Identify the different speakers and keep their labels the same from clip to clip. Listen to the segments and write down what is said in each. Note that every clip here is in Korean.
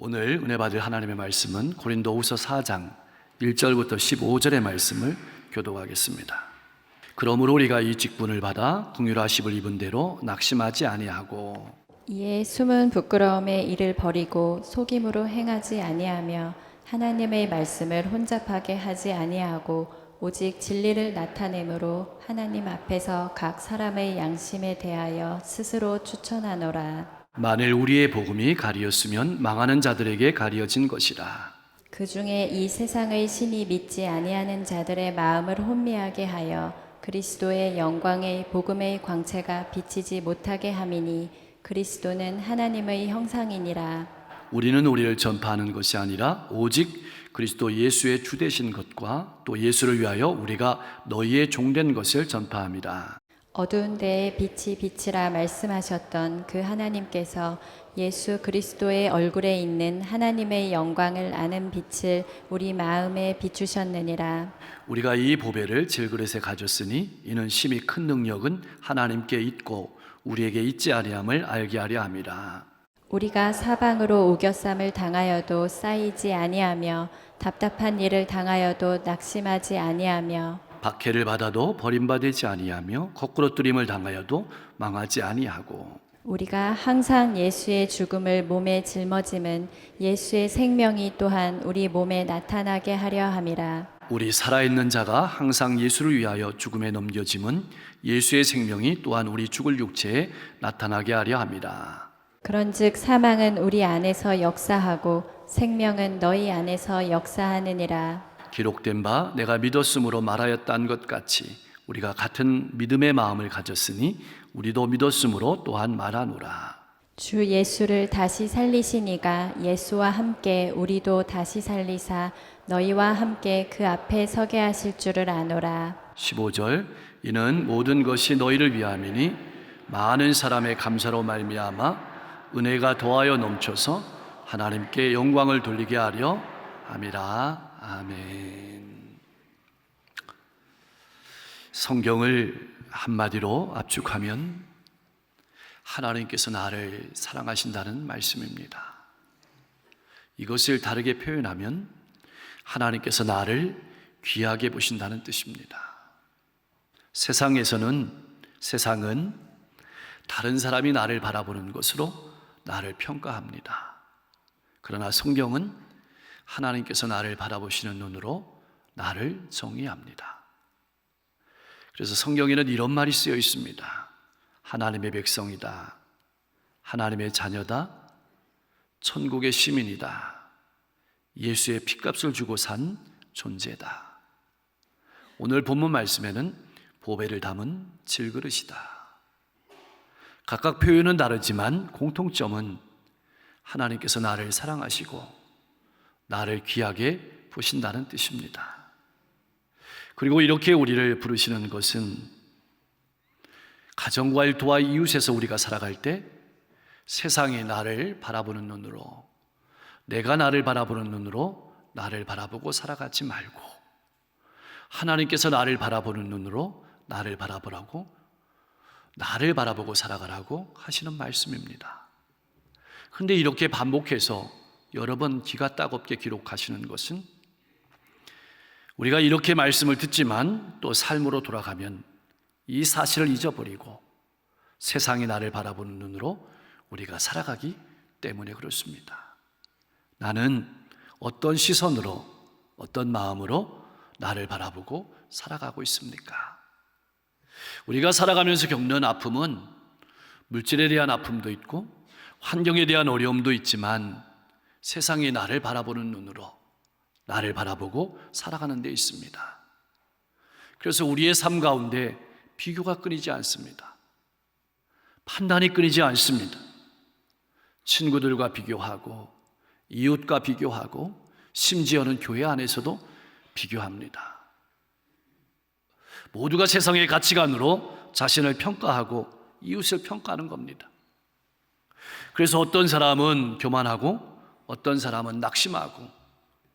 Speaker 1: 오늘 은혜 받을 하나님의 말씀은 고린도후서 4장 1절부터 15절의 말씀을 교독하겠습니다. 그러므로 우리가 이 직분을 받아 긍휼하심을 입은 대로 낙심하지 아니하고
Speaker 2: 이에 숨은 부끄러움의 일을 버리고 속임으로 행하지 아니하며 하나님의 말씀을 혼잡하게 하지 아니하고 오직 진리를 나타내므로 하나님 앞에서 각 사람의 양심에 대하여 스스로 추천하노라.
Speaker 1: 만일 우리의 복음이 가리었으면 망하는 자들에게 가리어진 것이라.
Speaker 2: 그 중에 이 세상의 신이 믿지 아니하는 자들의 마음을 혼미하게 하여 그리스도의 영광의 복음의 광채가 비치지 못하게 함이니 그리스도는 하나님의 형상이니라.
Speaker 1: 우리는 우리를 전파하는 것이 아니라 오직 그리스도 예수의 주 되신 것과 또 예수를 위하여 우리가 너희의 종된 것을 전파합니다.
Speaker 2: 어두운 데에 빛이 빛이라 말씀하셨던 그 하나님께서 예수 그리스도의 얼굴에 있는 하나님의 영광을 아는 빛을 우리 마음에 비추셨느니라.
Speaker 1: 우리가 이 보배를 질그릇에 가졌으니 이는 심히 큰 능력은 하나님께 있고 우리에게 있지 아니함을 알게 하려 함이라.
Speaker 2: 우리가 사방으로 우겨쌈을 당하여도 쌓이지 아니하며 답답한 일을 당하여도 낙심하지 아니하며
Speaker 1: 박해를 받아도 버림받지 아니하며 거꾸로뜨림을 당하여도 망하지 아니하고
Speaker 2: 우리가 항상 예수의 죽음을 몸에 짊어짐은 예수의 생명이 또한 우리 몸에 나타나게 하려 함이라.
Speaker 1: 우리 살아있는 자가 항상 예수를 위하여 죽음에 넘겨짐은 예수의 생명이 또한 우리 죽을 육체에 나타나게 하려 함이라.
Speaker 2: 그런즉 사망은 우리 안에서 역사하고 생명은 너희 안에서 역사하느니라.
Speaker 1: 기록된 바 내가 믿었으므로 말하였다는 것 같이 우리가 같은 믿음의 마음을 가졌으니 우리도 믿었으므로 또한 말하노라.
Speaker 2: 주 예수를 다시 살리신 이가 예수와 함께 우리도 다시 살리사 너희와 함께 그 앞에 서게 하실 줄을 아노라.
Speaker 1: 15절 이는 모든 것이 너희를 위함이니 많은 사람의 감사로 말미암아 은혜가 더하여 넘쳐서 하나님께 영광을 돌리게 하려 함이라. 아멘. 성경을 한마디로 압축하면 하나님께서 나를 사랑하신다는 말씀입니다. 이것을 다르게 표현하면 하나님께서 나를 귀하게 보신다는 뜻입니다. 세상은 다른 사람이 나를 바라보는 것으로 나를 평가합니다. 그러나 성경은 하나님께서 나를 바라보시는 눈으로 나를 정의합니다. 그래서 성경에는 이런 말이 쓰여 있습니다. 하나님의 백성이다. 하나님의 자녀다. 천국의 시민이다. 예수의 핏값을 주고 산 존재다. 오늘 본문 말씀에는 보배를 담은 질그릇이다. 각각 표현은 다르지만 공통점은 하나님께서 나를 사랑하시고 나를 귀하게 보신다는 뜻입니다. 그리고 이렇게 우리를 부르시는 것은 가정과 일터와 이웃에서 우리가 살아갈 때 세상이 나를 바라보는 눈으로, 내가 나를 바라보는 눈으로 나를 바라보고 살아가지 말고 하나님께서 나를 바라보는 눈으로 나를 바라보라고, 나를 바라보고 살아가라고 하시는 말씀입니다. 그런데 이렇게 반복해서 여러 번 기가 따갑게 기록하시는 것은 우리가 이렇게 말씀을 듣지만 또 삶으로 돌아가면 이 사실을 잊어버리고 세상이 나를 바라보는 눈으로 우리가 살아가기 때문에 그렇습니다. 나는 어떤 시선으로, 어떤 마음으로 나를 바라보고 살아가고 있습니까? 우리가 살아가면서 겪는 아픔은 물질에 대한 아픔도 있고 환경에 대한 어려움도 있지만 세상이 나를 바라보는 눈으로 나를 바라보고 살아가는 데 있습니다. 그래서 우리의 삶 가운데 비교가 끊이지 않습니다. 판단이 끊이지 않습니다. 친구들과 비교하고 이웃과 비교하고 심지어는 교회 안에서도 비교합니다. 모두가 세상의 가치관으로 자신을 평가하고 이웃을 평가하는 겁니다. 그래서 어떤 사람은 교만하고 어떤 사람은 낙심하고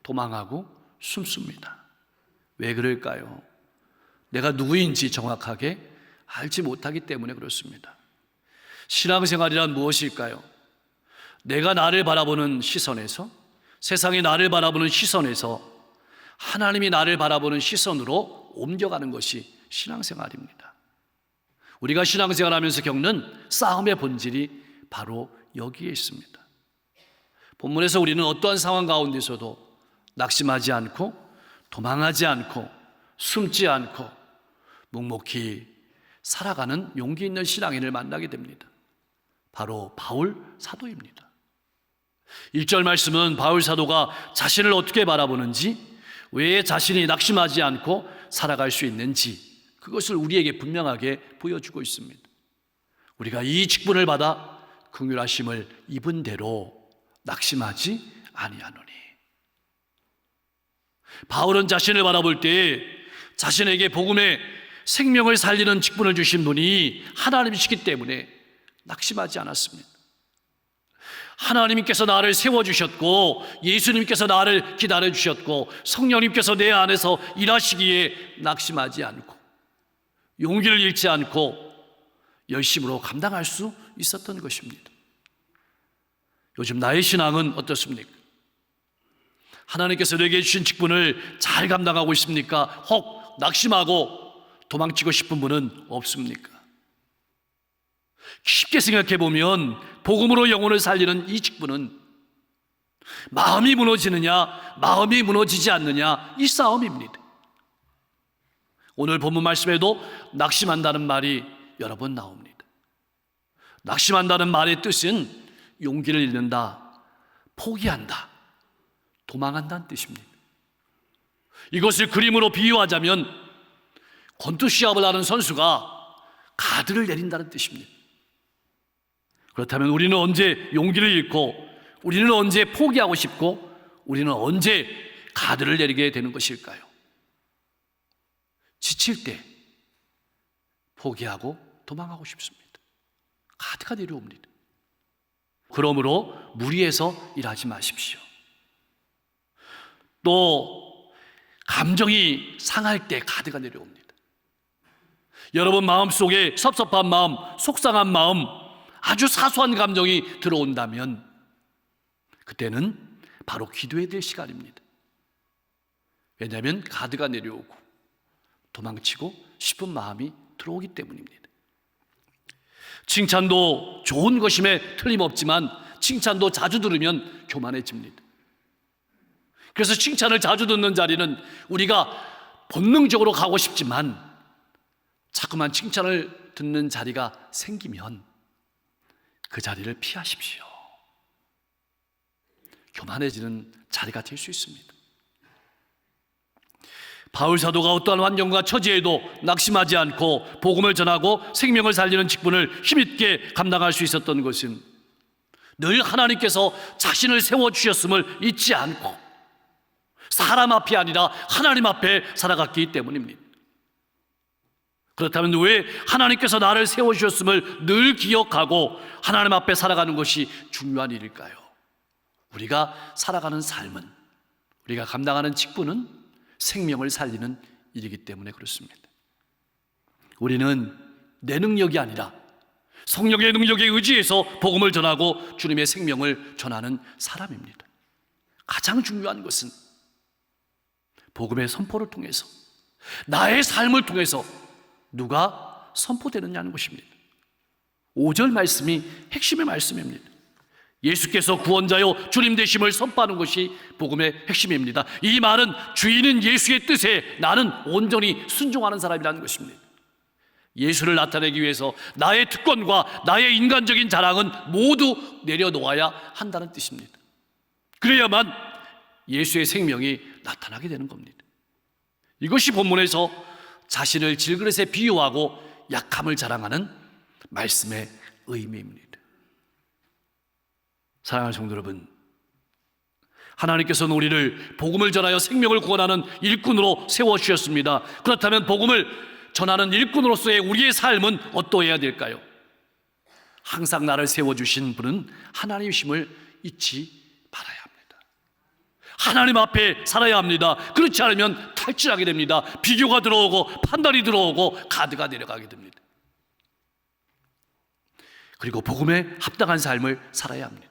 Speaker 1: 도망하고 숨습니다. 왜 그럴까요? 내가 누구인지 정확하게 알지 못하기 때문에 그렇습니다. 신앙생활이란 무엇일까요? 내가 나를 바라보는 시선에서, 세상이 나를 바라보는 시선에서 하나님이 나를 바라보는 시선으로 옮겨가는 것이 신앙생활입니다. 우리가 신앙생활하면서 겪는 싸움의 본질이 바로 여기에 있습니다. 본문에서 우리는 어떠한 상황 가운데서도 낙심하지 않고 도망하지 않고 숨지 않고 묵묵히 살아가는 용기 있는 신앙인을 만나게 됩니다. 바로 바울 사도입니다. 1절 말씀은 바울 사도가 자신을 어떻게 바라보는지, 왜 자신이 낙심하지 않고 살아갈 수 있는지, 그것을 우리에게 분명하게 보여주고 있습니다. 우리가 이 직분을 받아 긍휼하심을 입은 대로 낙심하지 아니하노니. 바울은 자신을 바라볼 때 자신에게 복음의 생명을 살리는 직분을 주신 분이 하나님이시기 때문에 낙심하지 않았습니다. 하나님께서 나를 세워주셨고 예수님께서 나를 기다려주셨고 성령님께서 내 안에서 일하시기에 낙심하지 않고 용기를 잃지 않고 열심으로 감당할 수 있었던 것입니다. 요즘 나의 신앙은 어떻습니까? 하나님께서 내게 주신 직분을 잘 감당하고 있습니까? 혹 낙심하고 도망치고 싶은 분은 없습니까? 쉽게 생각해 보면 복음으로 영혼을 살리는 이 직분은 마음이 무너지느냐 마음이 무너지지 않느냐, 이 싸움입니다. 오늘 본문 말씀에도 낙심한다는 말이 여러 번 나옵니다. 낙심한다는 말의 뜻은 용기를 잃는다, 포기한다, 도망한다는 뜻입니다. 이것을 그림으로 비유하자면 권투 시합을 하는 선수가 가드를 내린다는 뜻입니다. 그렇다면 우리는 언제 용기를 잃고, 우리는 언제 포기하고 싶고, 우리는 언제 가드를 내리게 되는 것일까요? 지칠 때 포기하고 도망하고 싶습니다. 가드가 내려옵니다. 그러므로 무리해서 일하지 마십시오. 또 감정이 상할 때 가드가 내려옵니다. 여러분 마음속에 섭섭한 마음, 속상한 마음, 아주 사소한 감정이 들어온다면 그때는 바로 기도해야 될 시간입니다. 왜냐하면 가드가 내려오고 도망치고 싶은 마음이 들어오기 때문입니다. 칭찬도 좋은 것임에 틀림없지만 칭찬도 자주 들으면 교만해집니다. 그래서 칭찬을 자주 듣는 자리는 우리가 본능적으로 가고 싶지만 자꾸만 칭찬을 듣는 자리가 생기면 그 자리를 피하십시오. 교만해지는 자리가 될 수 있습니다. 바울 사도가 어떠한 환경과 처지에도 낙심하지 않고 복음을 전하고 생명을 살리는 직분을 힘있게 감당할 수 있었던 것은 늘 하나님께서 자신을 세워주셨음을 잊지 않고 사람 앞이 아니라 하나님 앞에 살아갔기 때문입니다. 그렇다면 왜 하나님께서 나를 세워주셨음을 늘 기억하고 하나님 앞에 살아가는 것이 중요한 일일까요? 우리가 살아가는 삶은, 우리가 감당하는 직분은 생명을 살리는 일이기 때문에 그렇습니다. 우리는 내 능력이 아니라 성령의 능력에 의지해서 복음을 전하고 주님의 생명을 전하는 사람입니다. 가장 중요한 것은 복음의 선포를 통해서, 나의 삶을 통해서 누가 선포되느냐는 것입니다. 5절 말씀이 핵심의 말씀입니다. 예수께서 구원자요 주님 되심을 선포하는 것이 복음의 핵심입니다. 이 말은 주인은 예수의 뜻에 나는 온전히 순종하는 사람이라는 것입니다. 예수를 나타내기 위해서 나의 특권과 나의 인간적인 자랑은 모두 내려놓아야 한다는 뜻입니다. 그래야만 예수의 생명이 나타나게 되는 겁니다. 이것이 본문에서 자신을 질그릇에 비유하고 약함을 자랑하는 말씀의 의미입니다. 사랑하는 성도 여러분, 하나님께서는 우리를 복음을 전하여 생명을 구원하는 일꾼으로 세워주셨습니다. 그렇다면 복음을 전하는 일꾼으로서의 우리의 삶은 어떠해야 될까요? 항상 나를 세워주신 분은 하나님이심을 잊지 말아야 합니다. 하나님 앞에 살아야 합니다. 그렇지 않으면 탈진하게 됩니다. 비교가 들어오고 판단이 들어오고 가드가 내려가게 됩니다. 그리고 복음에 합당한 삶을 살아야 합니다.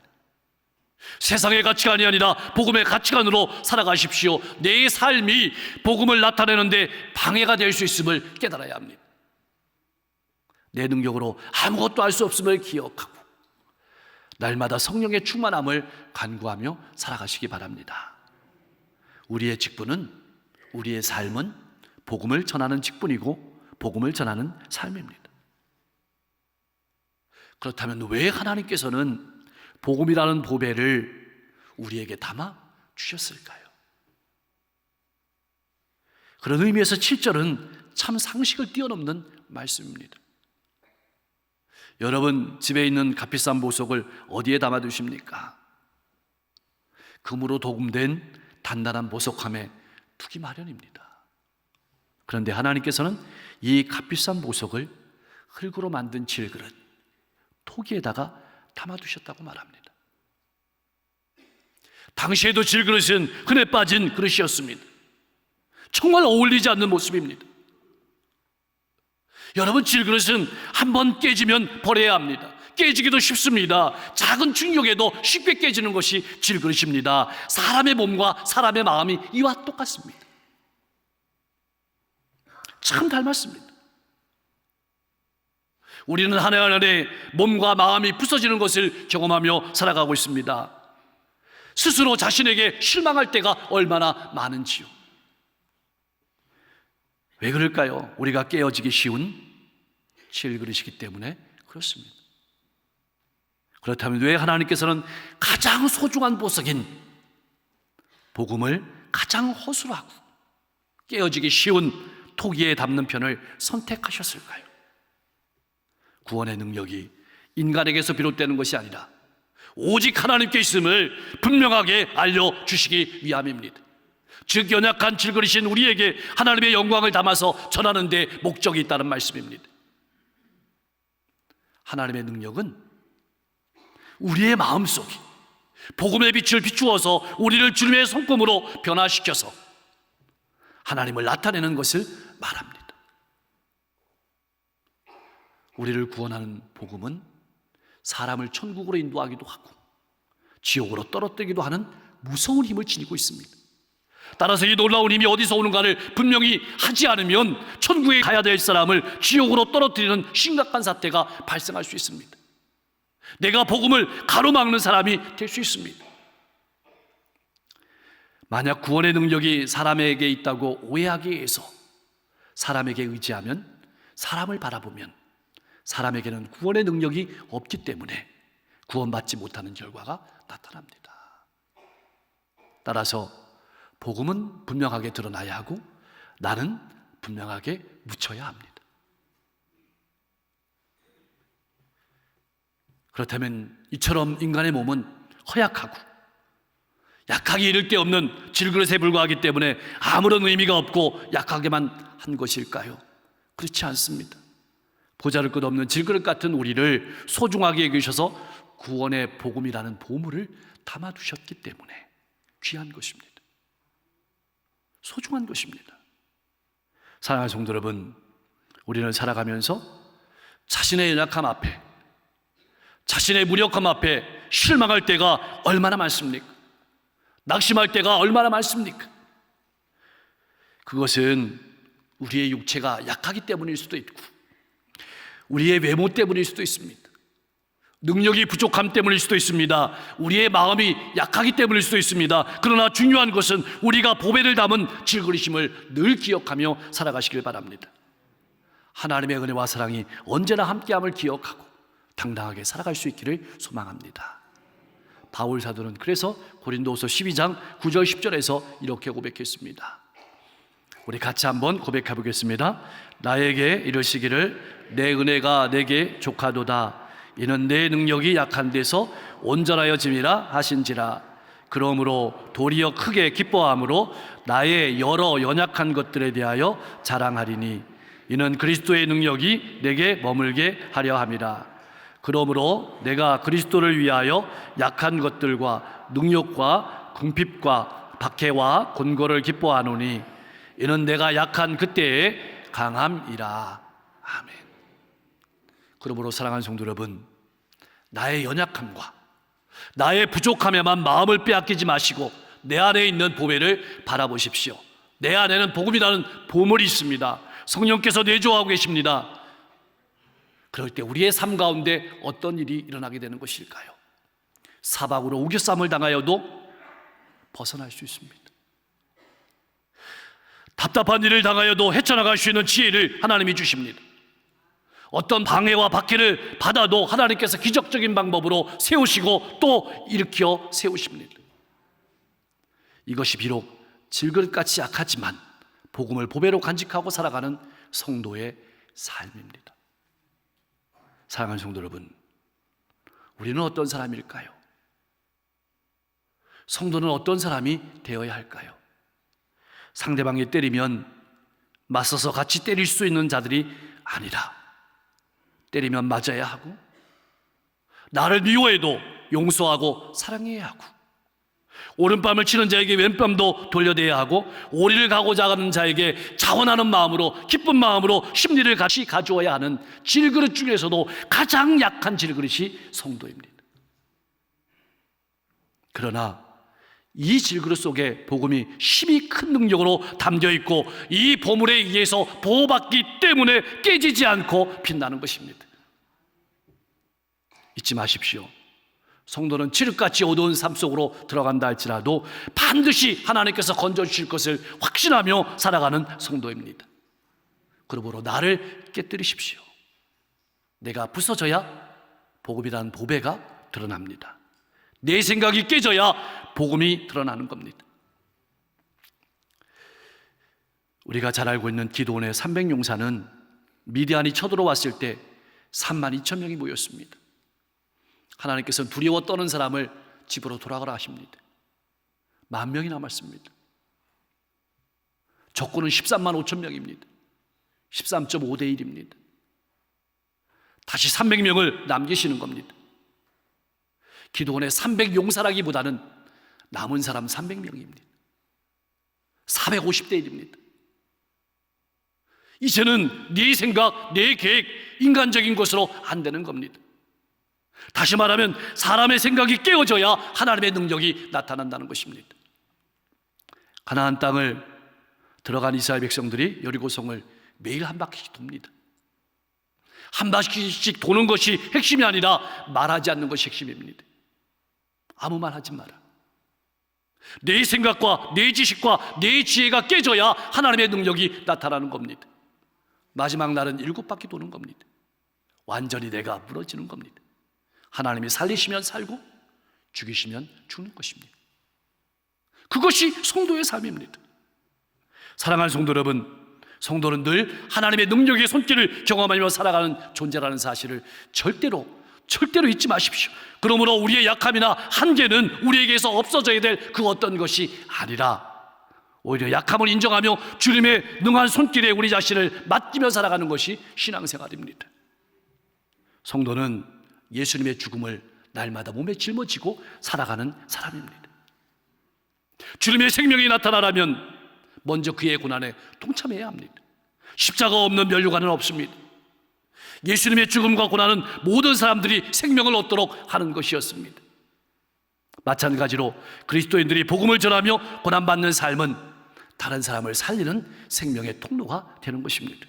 Speaker 1: 세상의 가치관이 아니라 복음의 가치관으로 살아가십시오. 내 삶이 복음을 나타내는데 방해가 될 수 있음을 깨달아야 합니다. 내 능력으로 아무것도 할 수 없음을 기억하고 날마다 성령의 충만함을 간구하며 살아가시기 바랍니다. 우리의 직분은, 우리의 삶은 복음을 전하는 직분이고 복음을 전하는 삶입니다. 그렇다면 왜 하나님께서는 복음이라는 보배를 우리에게 담아 주셨을까요? 그런 의미에서 7절은 참 상식을 뛰어넘는 말씀입니다. 여러분, 집에 있는 값비싼 보석을 어디에 담아 두십니까? 금으로 도금된 단단한 보석함에 두기 마련입니다. 그런데 하나님께서는 이 값비싼 보석을 흙으로 만든 질그릇, 토기에다가 담아두셨다고 말합니다. 당시에도 질그릇은 흔해 빠진 그릇이었습니다. 정말 어울리지 않는 모습입니다. 여러분, 질그릇은 한번 깨지면 버려야 합니다. 깨지기도 쉽습니다. 작은 충격에도 쉽게 깨지는 것이 질그릇입니다. 사람의 몸과 사람의 마음이 이와 똑같습니다. 참 닮았습니다. 우리는 한 해 한 해 몸과 마음이 부서지는 것을 경험하며 살아가고 있습니다. 스스로 자신에게 실망할 때가 얼마나 많은지요. 왜 그럴까요? 우리가 깨어지기 쉬운 질그릇이기 때문에 그렇습니다. 그렇다면 왜 하나님께서는 가장 소중한 보석인 복음을 가장 허술하고 깨어지기 쉬운 토기에 담는 편을 선택하셨을까요? 구원의 능력이 인간에게서 비롯되는 것이 아니라 오직 하나님께 있음을 분명하게 알려주시기 위함입니다. 즉 연약한 질그릇인 우리에게 하나님의 영광을 담아서 전하는 데 목적이 있다는 말씀입니다. 하나님의 능력은 우리의 마음속에 복음의 빛을 비추어서 우리를 주님의 성품으로 변화시켜서 하나님을 나타내는 것을 말합니다. 우리를 구원하는 복음은 사람을 천국으로 인도하기도 하고 지옥으로 떨어뜨리기도 하는 무서운 힘을 지니고 있습니다. 따라서 이 놀라운 힘이 어디서 오는가를 분명히 하지 않으면 천국에 가야 될 사람을 지옥으로 떨어뜨리는 심각한 사태가 발생할 수 있습니다. 내가 복음을 가로막는 사람이 될 수 있습니다. 만약 구원의 능력이 사람에게 있다고 오해하기 위해서 사람에게 의지하면, 사람을 바라보면 사람에게는 구원의 능력이 없기 때문에 구원받지 못하는 결과가 나타납니다. 따라서 복음은 분명하게 드러나야 하고 나는 분명하게 묻혀야 합니다. 그렇다면 이처럼 인간의 몸은 허약하고 약하게 이를 데 없는 질그릇에 불과하기 때문에 아무런 의미가 없고 약하게만 한 것일까요? 그렇지 않습니다. 보잘것없는 질그릇 같은 우리를 소중하게 여기셔서 구원의 복음이라는 보물을 담아두셨기 때문에 귀한 것입니다. 소중한 것입니다. 사랑하는 성도 여러분, 우리는 살아가면서 자신의 연약함 앞에, 자신의 무력함 앞에 실망할 때가 얼마나 많습니까? 낙심할 때가 얼마나 많습니까? 그것은 우리의 육체가 약하기 때문일 수도 있고 우리의 외모 때문일 수도 있습니다. 능력이 부족함 때문일 수도 있습니다. 우리의 마음이 약하기 때문일 수도 있습니다. 그러나 중요한 것은 우리가 보배를 담은 질그릇임을 늘 기억하며 살아가시길 바랍니다. 하나님의 은혜와 사랑이 언제나 함께함을 기억하고 당당하게 살아갈 수 있기를 소망합니다. 바울 사도는 그래서 고린도후서 12장 9절 10절에서 이렇게 고백했습니다. 우리 같이 한번 고백해 보겠습니다. 나에게 이르시기를 내 은혜가 내게 족하도다. 이는 내 능력이 약한 데서 온전하여 짐이라 하신지라. 그러므로 도리어 크게 기뻐함으로 나의 여러 연약한 것들에 대하여 자랑하리니 이는 그리스도의 능력이 내게 머물게 하려 함이라. 그러므로 내가 그리스도를 위하여 약한 것들과 능욕과 궁핍과 박해와 곤고를 기뻐하노니 이는 내가 약한 그때의 강함이라. 아멘. 그러므로 사랑하는 성도 여러분, 나의 연약함과 나의 부족함에만 마음을 빼앗기지 마시고 내 안에 있는 보배를 바라보십시오. 내 안에는 복음이라는 보물이 있습니다. 성령께서 내조하고 계십니다. 그럴 때 우리의 삶 가운데 어떤 일이 일어나게 되는 것일까요? 사박으로 우겨쌈을 당하여도 벗어날 수 있습니다. 답답한 일을 당하여도 헤쳐나갈 수 있는 지혜를 하나님이 주십니다. 어떤 방해와 박해를 받아도 하나님께서 기적적인 방법으로 세우시고 또 일으켜 세우십니다. 이것이 비록 질그릇같이 약하지만 복음을 보배로 간직하고 살아가는 성도의 삶입니다. 사랑하는 성도 여러분, 우리는 어떤 사람일까요? 성도는 어떤 사람이 되어야 할까요? 상대방이 때리면 맞서서 같이 때릴 수 있는 자들이 아니라 때리면 맞아야 하고, 나를 미워해도 용서하고 사랑해야 하고, 오른밤을 치는 자에게 왼밤도 돌려대야 하고, 오리를 가고자 하는 자에게 자원하는 마음으로, 기쁜 마음으로 심리를 같이 가져와야 하는 질그릇 중에서도 가장 약한 질그릇이 성도입니다. 그러나 이 질그릇 속에 복음이 힘이 큰 능력으로 담겨 있고 이 보물에 의해서 보호받기 때문에 깨지지 않고 빛나는 것입니다. 잊지 마십시오. 성도는 칠흑같이 어두운 삶 속으로 들어간다 할지라도 반드시 하나님께서 건져주실 것을 확신하며 살아가는 성도입니다. 그러므로 나를 깨뜨리십시오. 내가 부서져야 복음이라는 보배가 드러납니다. 내 생각이 깨져야 복음이 드러나는 겁니다. 우리가 잘 알고 있는 기드온의 300용사는 미디안이 쳐들어왔을 때 32,000명이 모였습니다. 하나님께서는 두려워 떠는 사람을 집으로 돌아가라 하십니다. 10,000명이 남았습니다. 적군은 13만 5천 명입니다. 13.5대 1입니다. 다시 300명을 남기시는 겁니다. 기드온의 300용사라기보다는 남은 사람 300명입니다. 450대 1입니다. 이제는 네 생각, 내 계획, 인간적인 것으로 안 되는 겁니다. 다시 말하면 사람의 생각이 깨어져야 하나님의 능력이 나타난다는 것입니다. 가나안 땅을 들어간 이스라엘 백성들이 여리고성을 매일 한 바퀴씩 돕니다. 한 바퀴씩 도는 것이 핵심이 아니라 말하지 않는 것이 핵심입니다. 아무 말 하지 마라. 내 생각과 내 지식과 내 지혜가 깨져야 하나님의 능력이 나타나는 겁니다. 마지막 날은 7바퀴 도는 겁니다. 완전히 내가 무너지는 겁니다. 하나님이 살리시면 살고 죽이시면 죽는 것입니다. 그것이 성도의 삶입니다. 사랑하는 성도 여러분, 성도는 늘 하나님의 능력의 손길을 경험하며 살아가는 존재라는 사실을 절대로 잊지 마십시오. 그러므로 우리의 약함이나 한계는 우리에게서 없어져야 될 그 어떤 것이 아니라 오히려 약함을 인정하며 주님의 능한 손길에 우리 자신을 맡기며 살아가는 것이 신앙생활입니다. 성도는 예수님의 죽음을 날마다 몸에 짊어지고 살아가는 사람입니다. 주님의 생명이 나타나려면 먼저 그의 고난에 동참해야 합니다. 십자가 없는 면류관은 없습니다. 예수님의 죽음과 고난은 모든 사람들이 생명을 얻도록 하는 것이었습니다. 마찬가지로 그리스도인들이 복음을 전하며 고난받는 삶은 다른 사람을 살리는 생명의 통로가 되는 것입니다.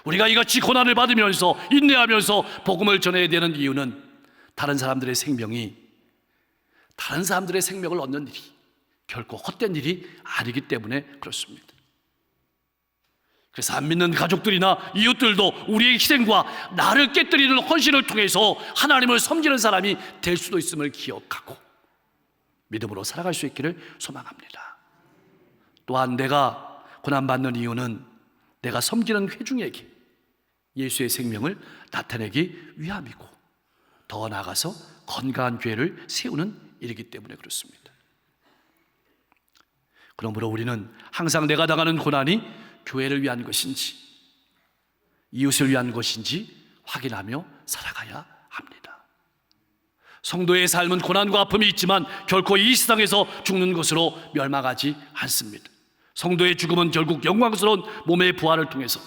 Speaker 1: 우리가 이같이 고난을 받으면서 인내하면서 복음을 전해야 되는 이유는 다른 사람들의 생명을 얻는 일이 결코 헛된 일이 아니기 때문에 그렇습니다. 그래서 안 믿는 가족들이나 이웃들도 우리의 희생과 나를 깨뜨리는 헌신을 통해서 하나님을 섬기는 사람이 될 수도 있음을 기억하고 믿음으로 살아갈 수 있기를 소망합니다. 또한 내가 고난받는 이유는 내가 섬기는 회중에게 예수의 생명을 나타내기 위함이고 더 나아가서 건강한 교회를 세우는 일이기 때문에 그렇습니다. 그러므로 우리는 항상 내가 당하는 고난이 교회를 위한 것인지 이웃을 위한 것인지 확인하며 살아가야 합니다. 성도의 삶은 고난과 아픔이 있지만 결코 이 세상에서 죽는 것으로 멸망하지 않습니다. 성도의 죽음은 결국 영광스러운 몸의 부활을 통해서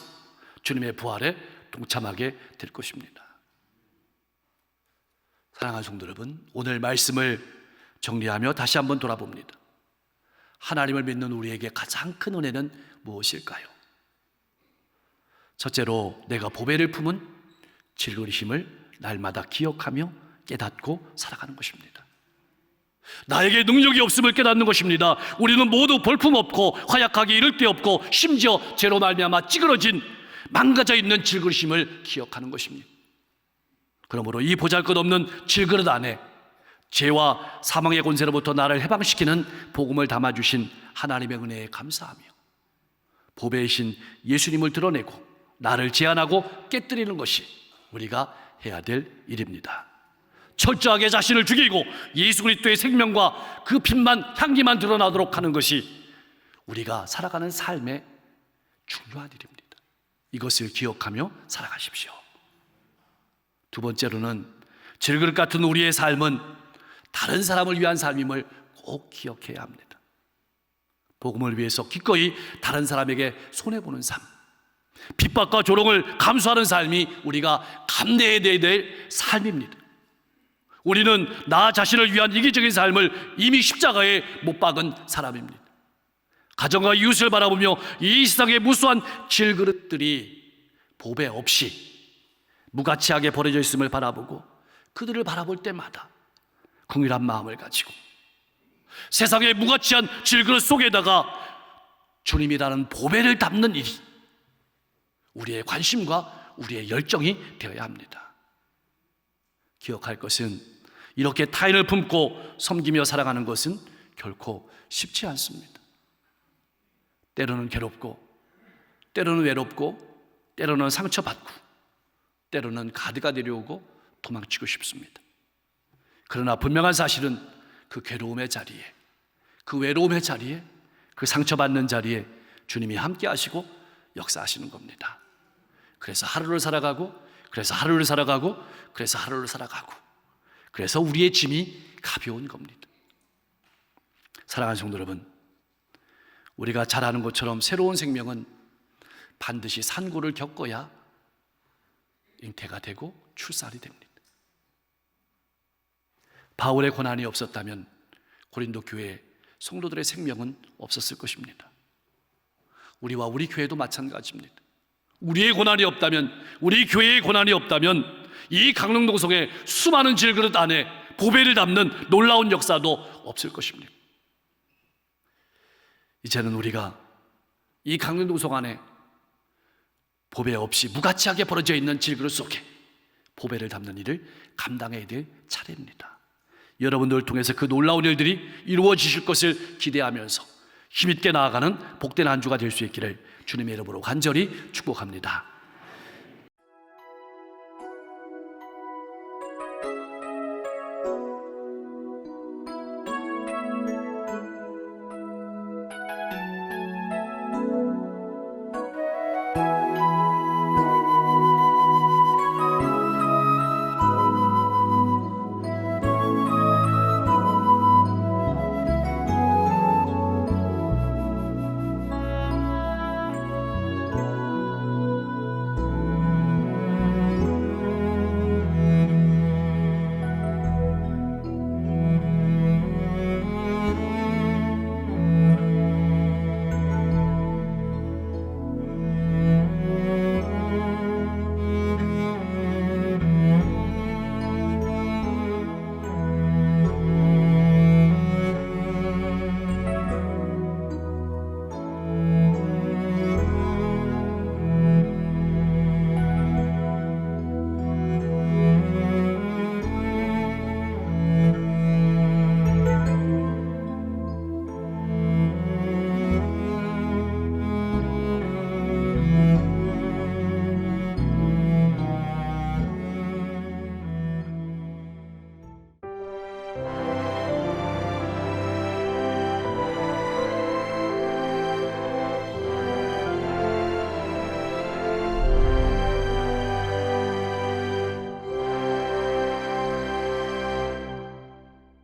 Speaker 1: 주님의 부활에 동참하게 될 것입니다. 사랑하는 성도 여러분, 오늘 말씀을 정리하며 다시 한번 돌아봅니다. 하나님을 믿는 우리에게 가장 큰 은혜는 무엇일까요? 첫째로 내가 보배를 품은 질그리심을 날마다 기억하며 깨닫고 살아가는 것입니다. 나에게 능력이 없음을 깨닫는 것입니다. 우리는 모두 볼품없고 활약하기 이를 데 없고 심지어 죄로 말미암아 찌그러진 망가져 있는 질그릇임을 기억하는 것입니다. 그러므로 이 보잘것없는 질그릇 안에 죄와 사망의 권세로부터 나를 해방시키는 복음을 담아주신 하나님의 은혜에 감사하며 보배이신 예수님을 드러내고 나를 제한하고 깨뜨리는 것이 우리가 해야 될 일입니다. 철저하게 자신을 죽이고 예수 그리스도의 생명과 그 빛만 향기만 드러나도록 하는 것이 우리가 살아가는 삶의 중요한 일입니다. 이것을 기억하며 살아가십시오. 두 번째로는 질그릇 같은 우리의 삶은 다른 사람을 위한 삶임을 꼭 기억해야 합니다. 복음을 위해서 기꺼이 다른 사람에게 손해보는 삶, 핍박과 조롱을 감수하는 삶이 우리가 감내해야 될 삶입니다. 우리는 나 자신을 위한 이기적인 삶을 이미 십자가에 못 박은 사람입니다. 가정과 이웃을 바라보며 이 세상의 무수한 질그릇들이 보배 없이 무가치하게 버려져 있음을 바라보고 그들을 바라볼 때마다 긍휼한 마음을 가지고 세상의 무가치한 질그릇 속에다가 주님이라는 보배를 담는 일이 우리의 관심과 우리의 열정이 되어야 합니다. 기억할 것은 이렇게 타인을 품고 섬기며 살아가는 것은 결코 쉽지 않습니다. 때로는 괴롭고, 때로는 외롭고, 때로는 상처받고, 때로는 가드가 내려오고 도망치고 싶습니다. 그러나 분명한 사실은 그 괴로움의 자리에, 그 외로움의 자리에, 그 상처받는 자리에 주님이 함께 하시고 역사하시는 겁니다. 그래서 하루를 살아가고, 그래서 하루를 살아가고, 그래서 하루를 살아가고, 그래서 우리의 짐이 가벼운 겁니다. 사랑하는 성도 여러분, 우리가 잘 아는 것처럼 새로운 생명은 반드시 산고를 겪어야 잉태가 되고 출산이 됩니다. 바울의 고난이 없었다면 고린도 교회 성도들의 생명은 없었을 것입니다. 우리와 우리 교회도 마찬가지입니다. 우리의 고난이 없다면, 우리 교회의 고난이 없다면 이 강릉동성의 수많은 질그릇 안에 보배를 담는 놀라운 역사도 없을 것입니다. 이제는 우리가 이 강릉동성 안에 보배 없이 무가치하게 벌어져 있는 질그릇 속에 보배를 담는 일을 감당해야 될 차례입니다. 여러분들을 통해서 그 놀라운 일들이 이루어지실 것을 기대하면서 힘있게 나아가는 복된 한 주가 될 수 있기를 주님의 이름으로 간절히 축복합니다.